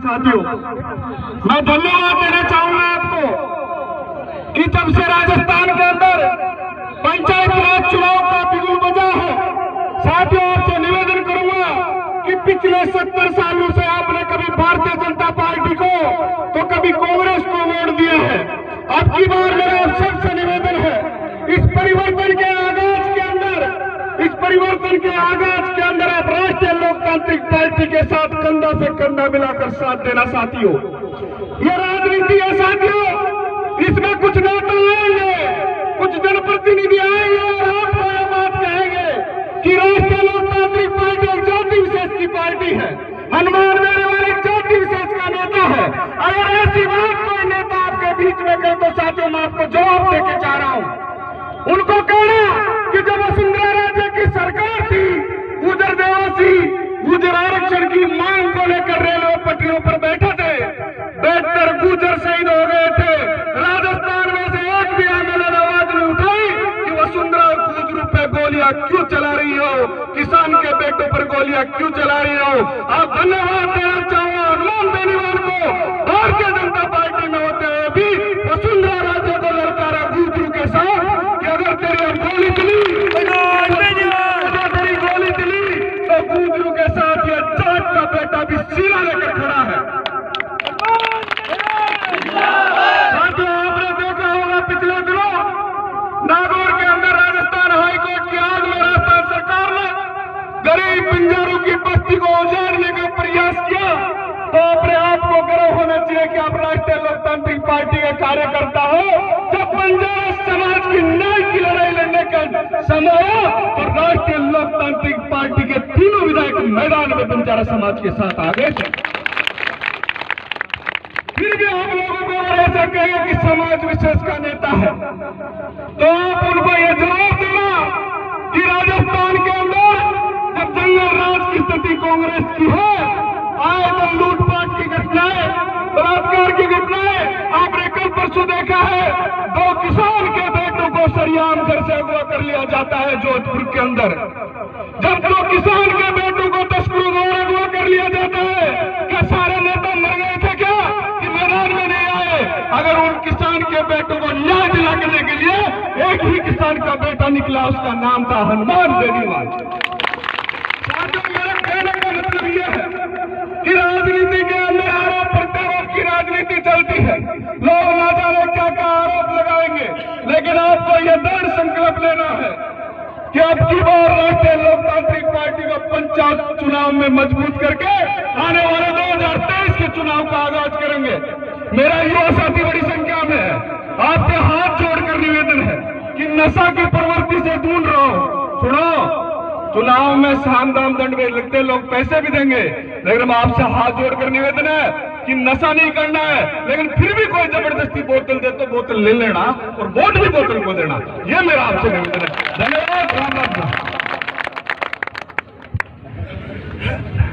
साथियों, मैं धन्यवाद देना चाहूंगा आपको कि जब से राजस्थान के अंदर पंचायत राज चुनाव का बिगुल बजा है, साथियों आपसे निवेदन करूंगा कि पिछले 70 सालों से आपने कभी भारतीय जनता पार्टी को तो कभी कांग्रेस को वोट दिया है। अब की बार मेरा आप सबसे निवेदन है, इस परिवर्तन के आगाज के अंदर आप राष्ट्रीय लोकतांत्रिक पार्टी के साथ कंधा से कंधा मिलाकर साथ देना। साथियों, ये राजनीति है साथियों, इसमें कुछ नेता आएंगे, कुछ जनप्रतिनिधि आएंगे और आपको यह बात कहेंगे कि राष्ट्रीय लोकतांत्रिक पार्टी एक जाति विशेष की पार्टी है, हनुमान मेरे वाली जाति विशेष का नेता है। अगर ऐसी बात कोई नेता आपके बीच में करे तो साथियों मैं आपको जवाब देके जा रहा हूं। उनको कहना कि जब वसुंधरा राजे की सरकार थी, गुजर देवासी गुजर आरक्षण की मांग को लेकर रेलवे पटरियों पर बैठे थे, बैठकर गुजर शहीद हो गए थे। राजस्थान में से एक भी एमएलए ने आवाज नहीं उठाई कि वसुंधरा गुजरों पे गोलियां क्यों चला रही हो, किसान के बेटों पर गोलियां क्यों चला रही हो। आप धन्यवाद देना चाहूंगा हनुमान बेनीवाल को, भारतीय जनता पार्टी में होते हुए भी वसुंधरा राजे को लड़कारा गुजरों के साथ कि अगर तेरी गोली चली तो गुजरों के साथ ये जाट का बेटा भी सीना लेकर खड़ा है। साथियों आपने देखा होगा पिछले दिनों नागौर के अंदर राजस्थान हाईकोर्ट की आग में राजस्थान सरकार ने गरीब पिंजरों की बस्ती को उजाड़ने का प्रयास किया, तो अपने आप को गर्व होना चाहिए कि आप राष्ट्रीय लोकतांत्रिक पार्टी के कार्यकर्ता हो। जब बंजारा समाज की न्याय की लड़ाई लड़ने का समय हो तो राष्ट्रीय लोकतांत्रिक पार्टी के तीनों विधायक मैदान में बंजारा समाज के साथ आ गए थे। फिर भी आप लोगों को अगर ऐसा कहें कि समाज विशेष का नेता है तो आप उनको यह जवाब देना कि राजस्थान के अंदर जब जंगल राज की स्थिति कांग्रेस की है, आए तो लूटपाट की घटनाएं, बलात्कार की घटनाएं आपने कल परसों देखा है। 2 किसान के बेटों को सरियाम घर से अगवा कर लिया जाता है जोधपुर के अंदर। जब 2 किसान के बेटों को तस्करों द्वारा अगवा कर लिया जाता है, क्या सारे नेता मर गए थे क्या कि मैदान में नहीं आए? अगर उन किसान के बेटों को न्याय दिलाने के लिए एक ही किसान का बेटा निकला, उसका नाम था हनुमान बेनीवाल। मेरा कहने का मतलब यह है कि राजनीति के अंदर आरोप प्रत्यारोप की राजनीति चलती है। लोग ना जाने क्या क्या आरोप लगाएंगे, लेकिन आपको यह दृढ़ संकल्प लेना है कि अब की बार राष्ट्रीय लोकतांत्रिक पार्टी को पंचायत चुनाव में मजबूत करके आने वाले 2023 के चुनाव का आगाज करेंगे। मेरा युवा साथी बड़ी संख्या में है, आपसे हाथ जोड़कर निवेदन है कि नशा की प्रवृत्ति से दूर रहो। सुनो, चुनाव में साम दाम दंड में लगते लोग पैसे भी देंगे, लेकिन हम आपसे हाथ जोड़कर निवेदन है कि नशा नहीं करना है, लेकिन फिर भी कोई जबरदस्ती बोतल दे तो बोतल ले लेना और वोट भी बोतल को देना, ये मेरा आपसे निवेदन है। धन्यवाद। राम राम।